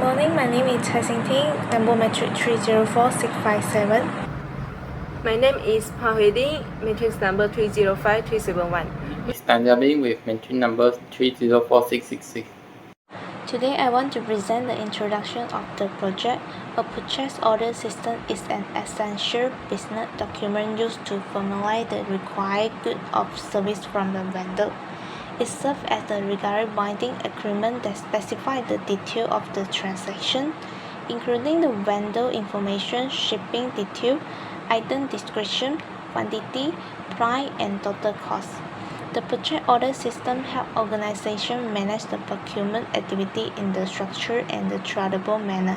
morning, my name is Ting, number matric 304657. My name is Ding, matrix number 305371. Standard with matrix number 304666. Today I want to present the introduction of the project. A purchase order system is an essential business document used to formalize the required goods or service from the vendor. It serves as a legally binding agreement that specifies the details of the transaction, including the vendor information, shipping detail, item description, quantity, price, and total cost. The purchase order system helps organizations manage the procurement activity in the structured and the traceable manner,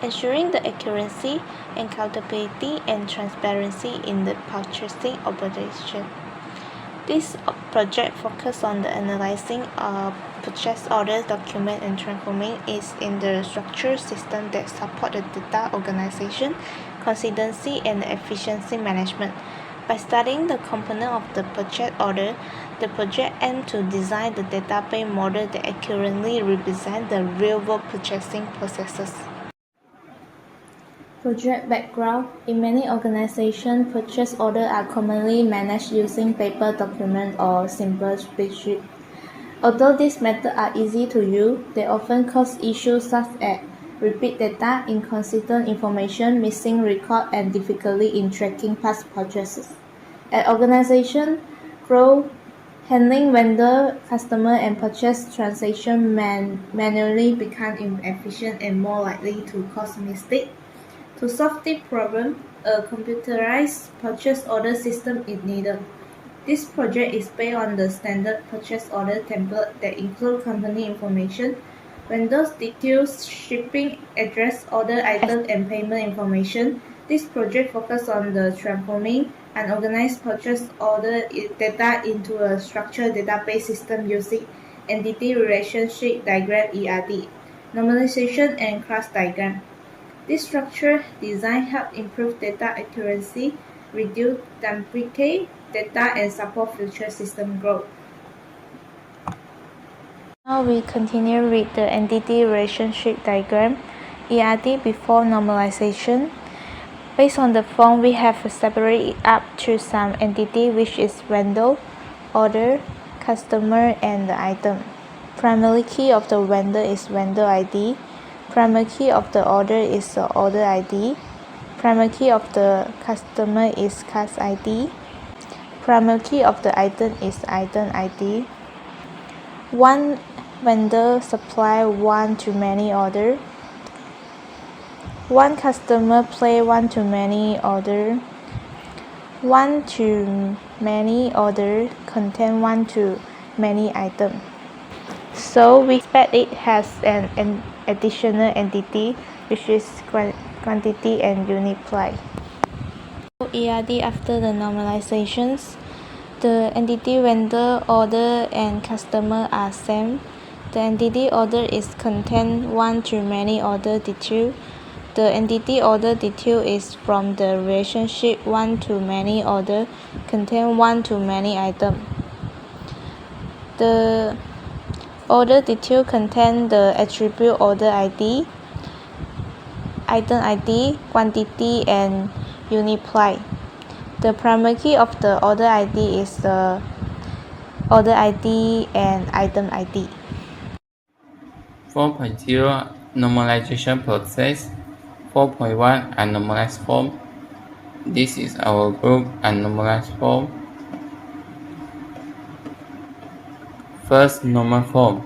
ensuring the accuracy, accountability, and transparency in the purchasing operation. This project focuses on the analyzing of purchase order document and transforming it in the structured system that support the data organization, consistency, and efficiency management. By studying the component of the purchase order, the project aims to design the database model that accurately represents the real-world purchasing processes. Project background. In many organizations, purchase orders are commonly managed using paper documents or simple spreadsheets. Although these methods are easy to use, they often cause issues such as repeat data, inconsistent information, missing records, and difficulty in tracking past purchases. As organizations grow, handling vendor, customer, and purchase transactions manually become inefficient and more likely to cause mistakes. To solve this problem, a computerized purchase order system is needed. This project is based on the standard purchase order template that includes company information, vendors details, shipping address, order item, and payment information. This project focuses on the transforming unorganized purchase order data into a structured database system using entity relationship diagram (ERD), normalization, and class diagram. This structured design helps improve data accuracy, reduce duplicate data, and support future system growth. Now we continue with the entity relationship diagram, ERD before normalization. Based on the form, we have separated it up to some entity, which is vendor, order, customer, and the item. Primary key of the vendor is vendor ID. Primary key of the order is the order ID. Primary key of the customer is cus ID. Primary key of the item is item ID. One vendor supply one-to-many order. One customer place one-to-many order. One-to-many order contain one-to-many item. So we expect it has an additional entity, which is quantity and unit price. ERD after the normalizations, the entity vendor, order, and customer are same. The entity order is contain one-to-many order detail. The entity order detail is from the relationship one-to-many order contain one-to-many item. The order detail contain the attribute order ID, item ID, quantity, and unit price. The primary key of the order ID is the order ID and item ID. 4.0 Normalization process. 4.1 Unnormalized form. This is our group unnormalized form. First normal form.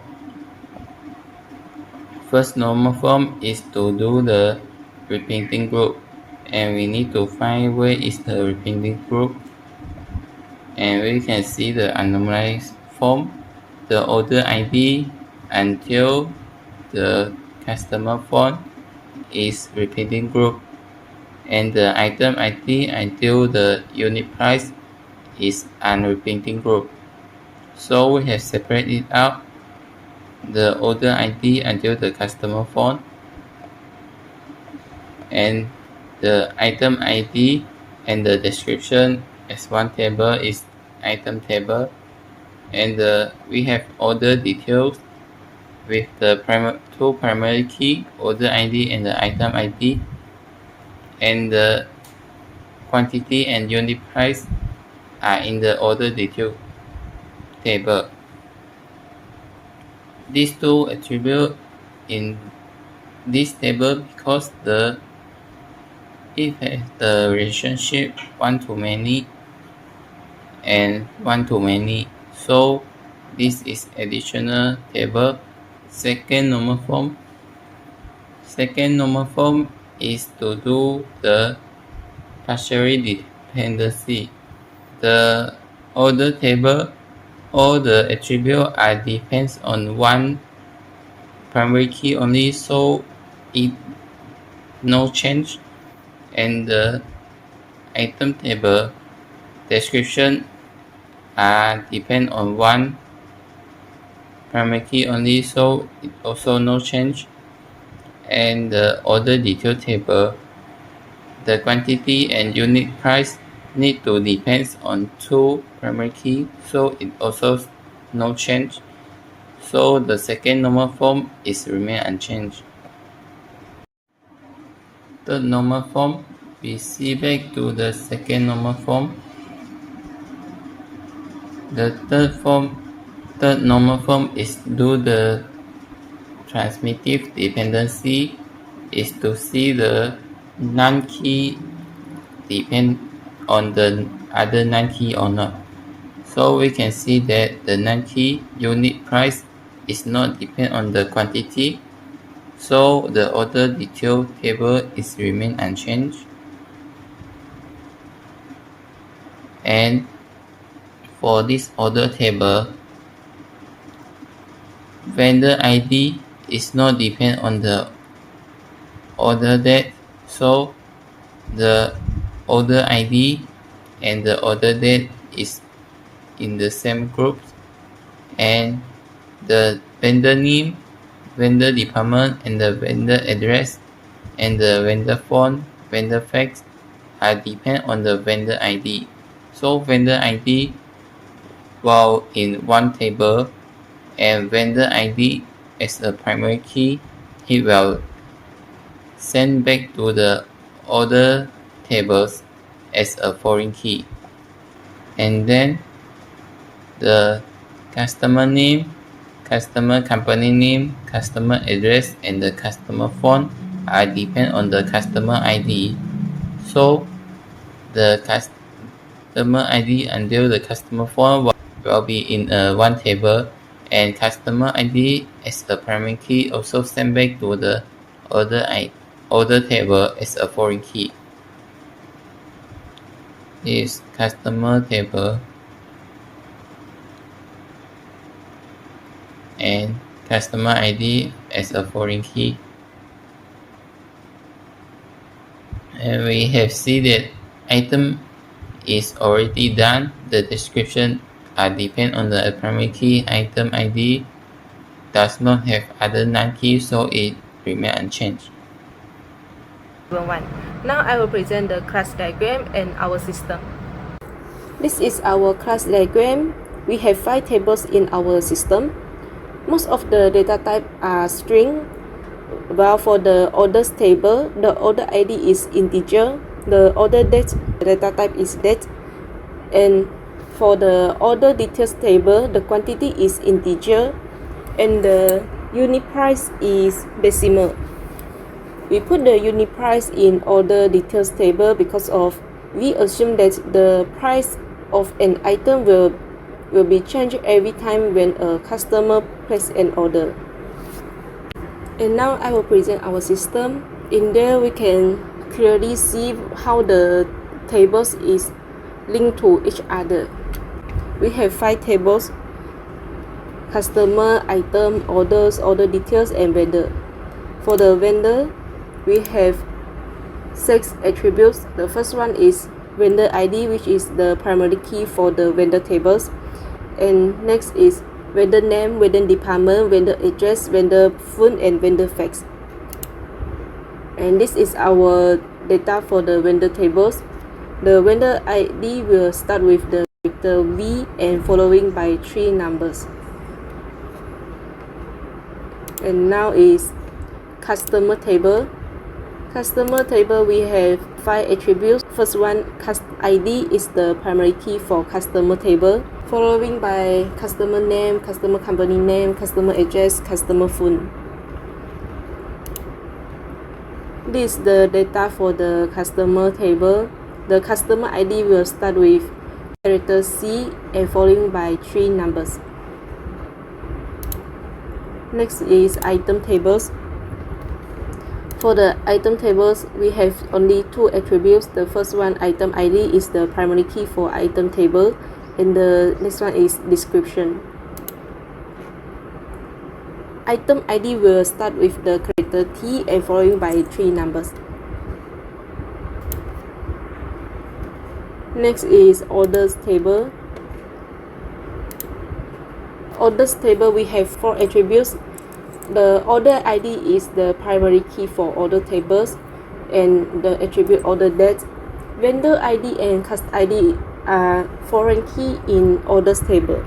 First normal form is to do the repeating group, and we need to find where is the repeating group. And we can see the unnormalized form, the order ID until the customer phone is repeating group, and the item ID until the unit price is unrepeating group. So we have separated out the order ID until the customer phone, and the item ID and the description as one table is item table, and we have order details with the two primary key, order ID and the item ID, and the quantity and unit price are in the order detail table. These two attributes in this table because it has the relationship one-to-many and one-to-many. So this is additional table. Second normal form is to do the partially dependency. The order table, all the attributes are depends on one primary key only, so it no change. And the item table description are depend on one primary key only, so it also no change. And the order detail table, the quantity and unit price need to depends on two primary key, so it also no change. So the second normal form is remain unchanged. Third normal form, we see back to the second normal form. The third normal form is do the transmittive dependency, is to see the non-key depend on the other non-key or not. So we can see that the non-key unit price is not depend on the quantity, so the order detail table is remain unchanged. And for this order table, vendor ID is not depend on the order date, so the order ID and the order date is in the same group. And the vendor name, vendor department, and the vendor address, and the vendor phone, vendor fax are depend on the vendor ID. So vendor ID while in one table and vendor ID as a primary key, it will send back to the order tables as a foreign key. And then the customer name, customer company name, customer address, and the customer phone are depend on the customer ID. So the customer ID until the customer phone will be in one table, and customer ID as a primary key also send back to the order table as a foreign key. This customer table and customer ID as a foreign key. And we have seen that item is already done. The description are depend on the primary key. Item ID does not have other non-key, so it remain unchanged. Now I will present the class diagram and our system. This is our class diagram. We have 5 tables in our system. Most of the data type are string. While for the orders table, the order ID is integer. The order date, the data type is date. And for the order details table, the quantity is integer and the unit price is decimal. We put the unit price in order details table because of we assume that the price of an item will be changed every time when a customer places an order. And now I will present our system. In there we can clearly see how the tables is linked to each other. We have 5 tables: customer, item, orders, order details, and vendor. For the vendor, we have 6 attributes. The first one is vendor ID, which is the primary key for the vendor tables. And next is vendor name, vendor department, vendor address, vendor phone, and vendor fax. And this is our data for the vendor tables. The vendor ID will start with the character V and following by 3 numbers. And now is customer table. Customer table, we have 5 attributes. First one, ID is the primary key for customer table, following by customer name, customer company name, customer address, customer phone. This is the data for the customer table. The customer ID will start with character C and following by 3 numbers. Next is item tables. For the item tables, we have only 2 attributes. The first one, item ID, is the primary key for item table, and the next one is description. Item ID will start with the character T and following by 3 numbers. Next is orders table. Orders table, we have 4 attributes. The order ID is the primary key for order tables, and the attribute order date. Vendor ID and customer ID are foreign key in orders table.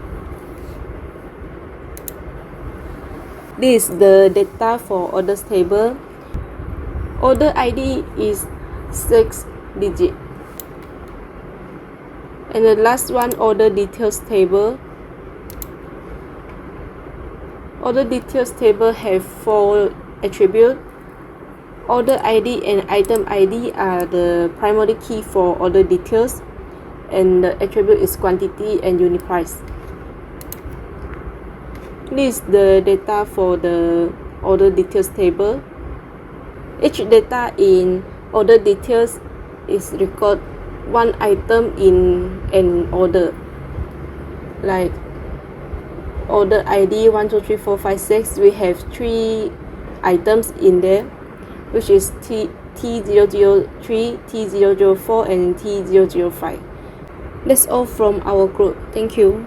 This is the data for orders table. Order ID is 6 digit. And the last one, order details table. Order details table have 4 attributes. Order ID and item ID are the primary key for order details, and the attribute is quantity and unit price. This is the data for the order details table. Each data in order details is record 1 item in an order, like order ID 1, 2, 3, 4, 5, 6. We have 3 items in there, which is T003, T004, and T005. That's all from our group. Thank you.